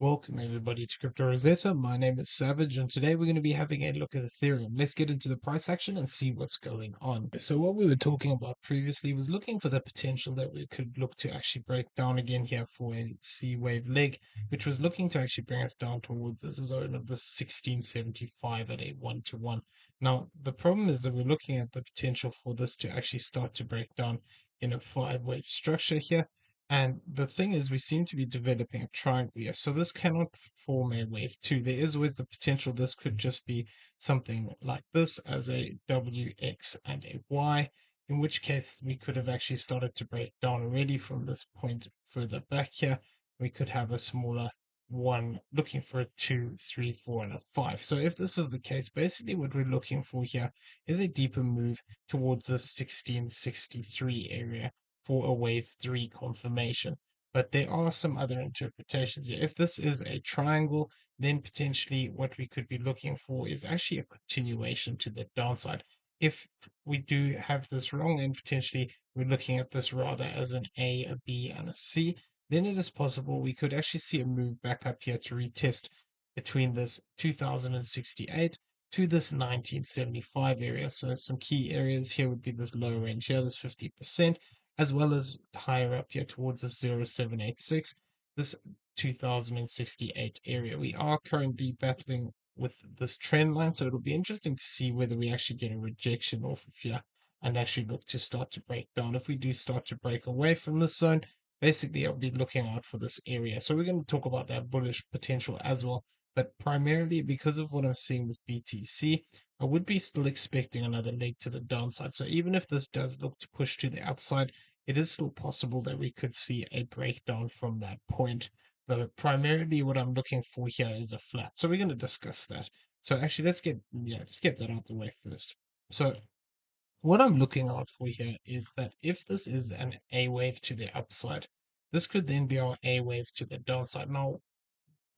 Welcome everybody to Crypto Rosetta. My name is Savage, and today we're going to be having a look at Ethereum. Let's get into the price action and see what's going on. So what we were talking about previously was looking for the potential that we could look to actually break down again here for a C wave leg, which was looking to actually bring us down towards this zone of the 1675 at a 1-to-1. Now, the problem is that we're looking at the potential for this to actually start to break down in a 5-wave structure here. And the thing is, we seem to be developing a triangle here. So this cannot form a wave 2. There is always the potential this could just be something like this as a W, X, and a Y, in which case we could have actually started to break down already from this point further back here. We could have a smaller one looking for a 2, 3, 4, and a 5. So if this is the case, basically what we're looking for here is a deeper move towards the 1663 area for a wave 3 confirmation. But there are some other interpretations here. If this is a triangle, then potentially what we could be looking for is actually a continuation to the downside. If we do have this wrong, and potentially we're looking at this rather as an A, a B, and a C, then it is possible we could actually see a move back up here to retest between this 2068 to this 1975 area. So some key areas here would be this lower range here, this 50%, as well as higher up here towards the 0786, this 2068 area. We are currently battling with this trend line, so it'll be interesting to see whether we actually get a rejection off of here and actually look to start to break down. If we do start to break away from this zone, basically I'll be looking out for this area. So we're going to talk about that bullish potential as well. But primarily because of what I'm seeing with BTC, I would be still expecting another leg to the downside. So even if this does look to push to the upside, it is still possible that we could see a breakdown from that point. But primarily what I'm looking for here is a flat. So we're going to discuss that. So actually let's get that out the way first. So what I'm looking out for here is that if this is an A wave to the upside, this could then be our A wave to the downside. Now,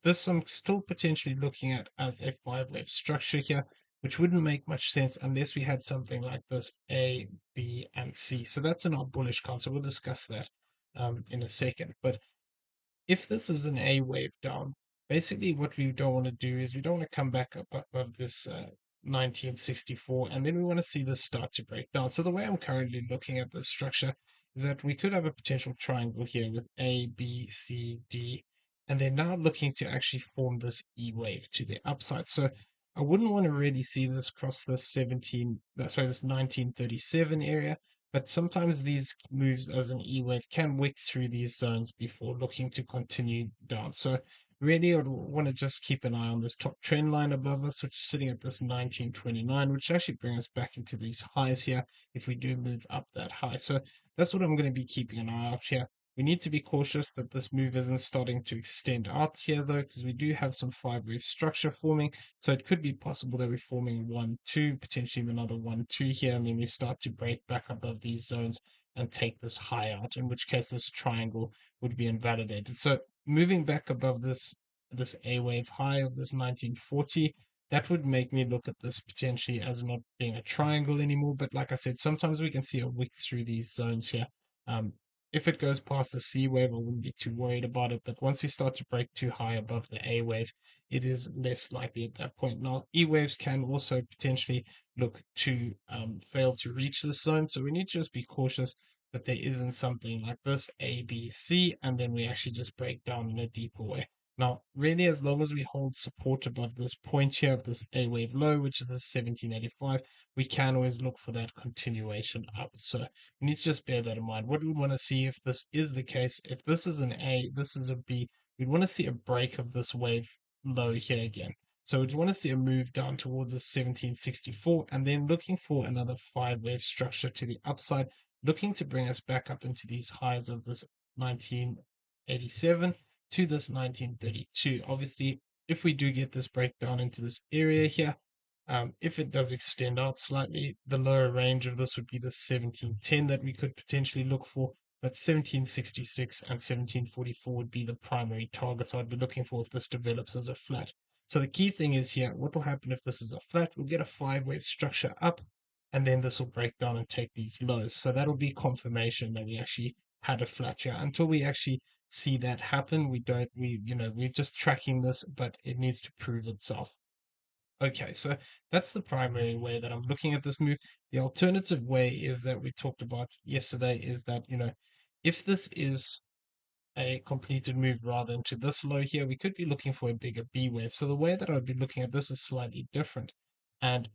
this I'm still potentially looking at as a 5-wave structure here, which wouldn't make much sense unless we had something like this A, B, and C. So that's in our bullish concept. We'll discuss that in a second. But if this is an A wave down, basically what we don't want to do is we don't want to come back up above this 1964, and then we want to see this start to break down. So the way I'm currently looking at this structure is that we could have a potential triangle here with A, B, C, D, and they're now looking to actually form this E wave to the upside. So I wouldn't want to really see this cross this this 1937 area, but sometimes these moves as an E wave can wick through these zones before looking to continue down. So really, I'd want to just keep an eye on this top trend line above us, which is sitting at this 1929, which actually bring us back into these highs here if we do move up that high. So that's what I'm going to be keeping an eye out here. We need to be cautious that this move isn't starting to extend out here though, because we do have some 5-wave structure forming. So it could be possible that we're forming 1-2, potentially another 1-2 here, and then we start to break back above these zones and take this high out, in which case this triangle would be invalidated. So moving back above this A wave high of this 1940, that would make me look at this potentially as not being a triangle anymore. But like I said, sometimes we can see a wick through these zones here. Um, if it goes past the C wave, I wouldn't be too worried about it. But once we start to break too high above the A wave, it is less likely at that point. Now, E waves can also potentially look to fail to reach this zone. So we need to just be cautious that there isn't something like this A, B, C, and then we actually just break down in a deeper way. Now, really, as long as we hold support above this point here of this A wave low, which is the 1785, we can always look for that continuation up. So we need to just bear that in mind. What we want to see if this is the case, if this is an A, this is a B, we'd want to see a break of this wave low here again. So we'd want to see a move down towards the 1764 and then looking for another 5-wave structure to the upside, looking to bring us back up into these highs of this 1987 to this 1932. Obviously, if we do get this breakdown into this area here, if it does extend out slightly, the lower range of this would be the 1710 that we could potentially look for, but 1766 and 1744 would be the primary targets I'd be looking for if this develops as a flat. So the key thing is here, what will happen if this is a flat? We'll get a 5-wave structure up, and then this will break down and take these lows. So that'll be confirmation that we actually had a flat here. Until we actually see that happen. We're just tracking this, but it needs to prove itself. Okay, so that's the primary way that I'm looking at this move. The alternative way is that we talked about yesterday is that, if this is a completed move rather than to this low here, we could be looking for a bigger B wave. So the way that I would be looking at this is slightly different. And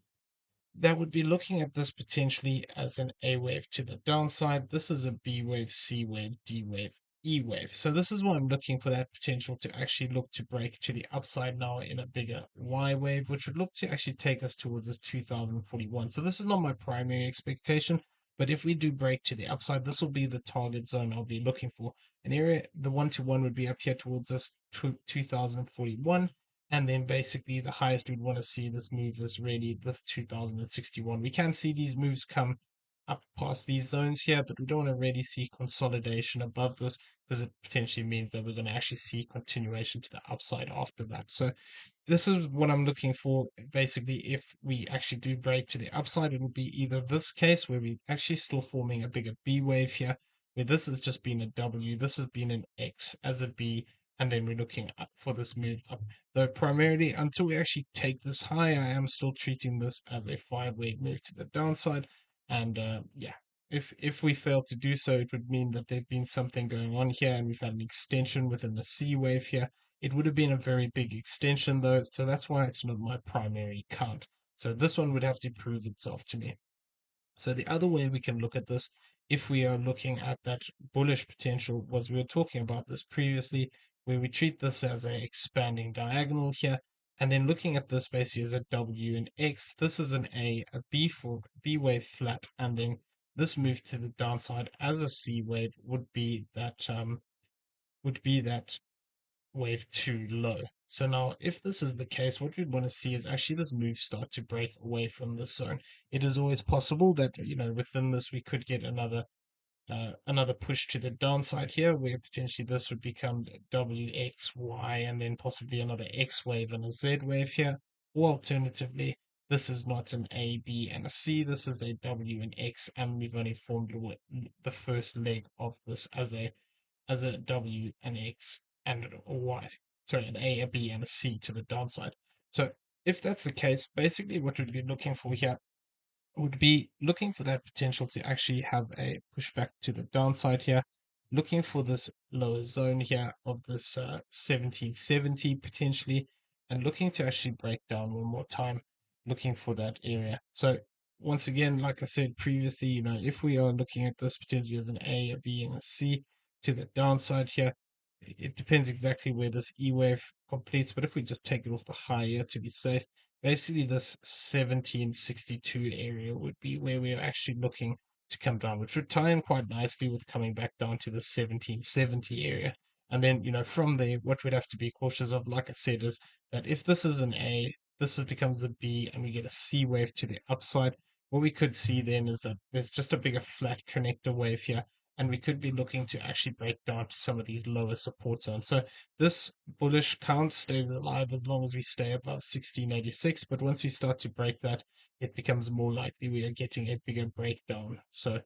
that would be looking at this potentially as an A wave to the downside. This is a B wave, C wave, D wave, E wave. So this is why I'm looking for that potential to actually look to break to the upside now in a bigger Y wave, which would look to actually take us towards this 2041. So this is not my primary expectation, but if we do break to the upside, this will be the target zone I'll be looking for. An area, the 1-to-1 would be up here towards this 2041. And then basically the highest we'd want to see this move is really this 2061. We can see these moves come up past these zones here, but we don't want to really see consolidation above this because it potentially means that we're going to actually see continuation to the upside after that. So this is what I'm looking for. Basically, if we actually do break to the upside, it will be either this case where we actually still forming a bigger B wave here, where this has just been a W, this has been an X as a B, and then we're looking up for this move up. Though primarily, until we actually take this high, I am still treating this as a 5-way move to the downside. And yeah, if we fail to do so, it would mean that there'd been something going on here, and we've had an extension within the C wave here. It would have been a very big extension though, so that's why it's not my primary count. So this one would have to prove itself to me. So the other way we can look at this, if we are looking at that bullish potential, was we were talking about this previously, where we treat this as a expanding diagonal here, and then looking at this basically as a W and X. This is an a B for B wave flat, and then this move to the downside as a C wave would be that wave too low. So now, if this is the case, what we'd want to see is actually this move start to break away from this zone. It is always possible that, within this we could get another push to the downside here, where potentially this would become WXY and then possibly another X wave and a Z wave here. Or alternatively, this is not an A, B, and a C. This is a W and X, and we've only formed the first leg of this as a W, an X, and a Y. Sorry, an A, a B, and a C to the downside. So if that's the case, basically what we'd be looking for here would be looking for that potential to actually have a pushback to the downside here, looking for this lower zone here of this 1770 potentially, and looking to actually break down one more time, looking for that area. So once again, like I said previously, if we are looking at this potentially as an A, a B, and a C to the downside here, it depends exactly where this E wave completes, but if we just take it off the high here to be safe, basically this 1762 area would be where we're actually looking to come down, which would tie in quite nicely with coming back down to the 1770 area. And then, from there, what we'd have to be cautious of, like I said, is that if this is an A, becomes a B, and we get a C wave to the upside, what we could see then is that there's just a bigger flat connector wave here, and we could be looking to actually break down to some of these lower support zones. So this bullish count stays alive as long as we stay above 1686, but once we start to break that, it becomes more likely we are getting a bigger breakdown. So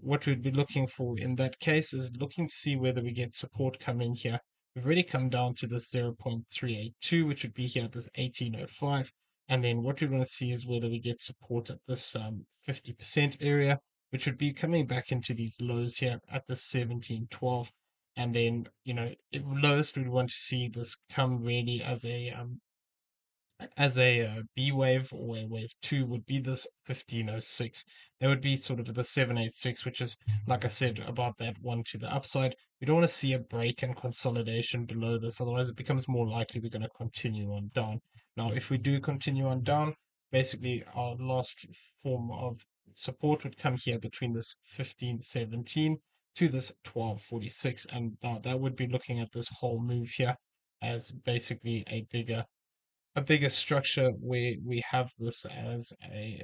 what we'd be looking for in that case is looking to see whether we get support come in here. We've already come down to this 0.382, which would be here at this 1805. And then what we want to see is whether we get support at this 50% area, which would be coming back into these lows here at the 1712. And then, at lowest, we'd want to see this come really as a B wave, or a wave 2 would be this 1506. That would be sort of the 786, which is, like I said, about that one to the upside. We don't want to see a break and consolidation below this, otherwise it becomes more likely we're going to continue on down. Now, if we do continue on down, basically our last form of support would come here between this 1517 to this 1246, and now that would be looking at this whole move here as basically a bigger structure where we have this as a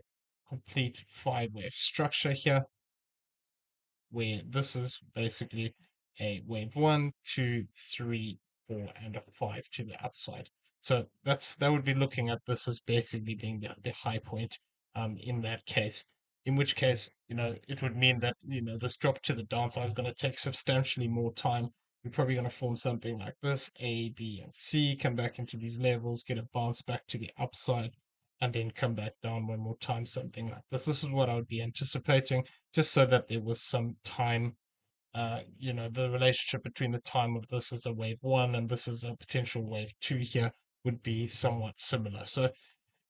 complete 5-wave structure here, where this is basically a wave 1, 2, 3, 4, and a 5 to the upside. So that would be looking at this as basically being the high point in that case. In which case, it would mean that this drop to the downside is going to take substantially more time we're probably going to form something like this: A, B, and C, come back into these levels, get a bounce back to the upside, and then come back down one more time, something like this. This is what I would be anticipating, just so that there was some time, the relationship between the time of this as a wave one and this is a potential wave two here would be somewhat similar. So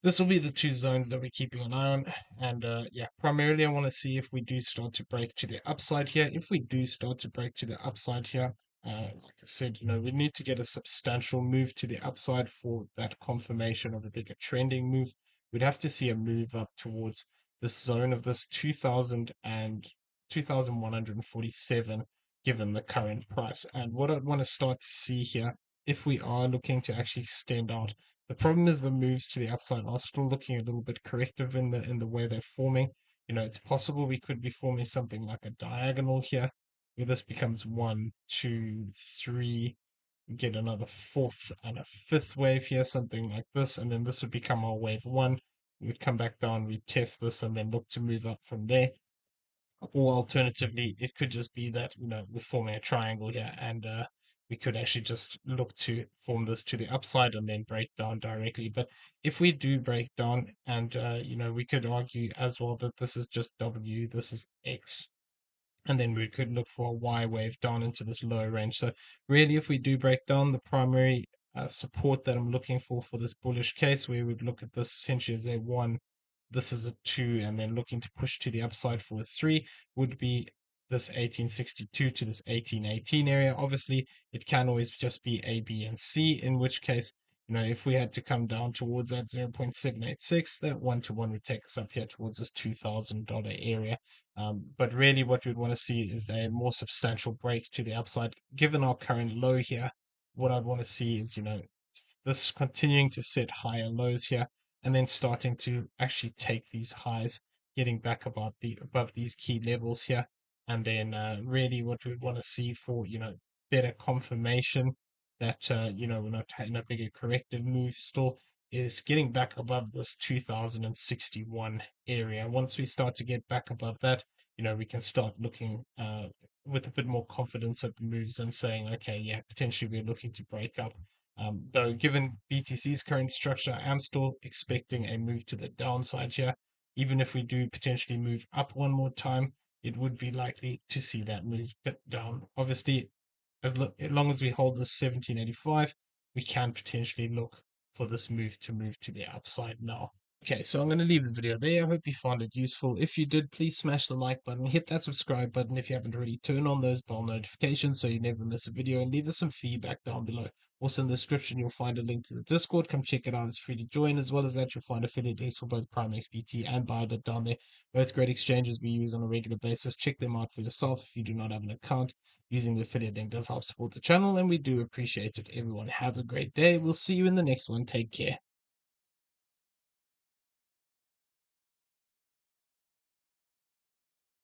this will be the two zones that we're keeping an eye on. And yeah, primarily I want to see if we do start to break to the upside here. If we do start to break to the upside here, like I said, we need to get a substantial move to the upside for that confirmation of a bigger trending move. We'd have to see a move up towards this zone of this 2000 and 2147 given the current price. And what I'd want to start to see here, if we are looking to actually extend out, the problem is the moves to the upside are still looking a little bit corrective in the way they're forming. It's possible we could be forming something like a diagonal here, where this becomes one, two, three, get another fourth and a fifth wave here, something like this, and then this would become our wave one. We'd come back down, we'd test this, and then look to move up from there. Or alternatively, it could just be that, we're forming a triangle here and we could actually just look to form this to the upside and then break down directly. But if we do break down and, we could argue as well that this is just W, this is X, and then we could look for a Y wave down into this lower range. So really, if we do break down, the primary support that I'm looking for this bullish case, where we'd look at this essentially as a one, this is a two, and then looking to push to the upside for a three, would be this 1862 to this 1818 area. Obviously, it can always just be A, B, and C, in which case, if we had to come down towards that 0.786, that one-to-one would take us up here towards this $2,000 area. But really, what we'd want to see is a more substantial break to the upside. Given our current low here, what I'd want to see is, this continuing to set higher lows here, and then starting to actually take these highs, getting back above these key levels here, and then really what we want to see for better confirmation that we're not in a bigger corrective move still is getting back above this 2061 area. Once we start to get back above that, we can start looking with a bit more confidence at the moves and saying, okay, yeah, potentially we're looking to break up. Though, given BTC's current structure, I am still expecting a move to the downside here. Even if we do potentially move up one more time, it would be likely to see that move dip down. Obviously, as long as we hold this 1785, we can potentially look for this move to the upside now. Okay, so I'm going to leave the video there. I hope you found it useful. If you did, please smash the like button, hit that subscribe button if you haven't already, turn on those bell notifications so you never miss a video, and leave us some feedback down below. Also in the description, you'll find a link to the Discord. Come check it out. It's free to join. As well as that, you'll find affiliate links for both PrimeXBT and BYBIT down there. Both great exchanges we use on a regular basis. Check them out for yourself if you do not have an account. Using the affiliate link does help support the channel, and we do appreciate it. Everyone, have a great day. We'll see you in the next one. Take care.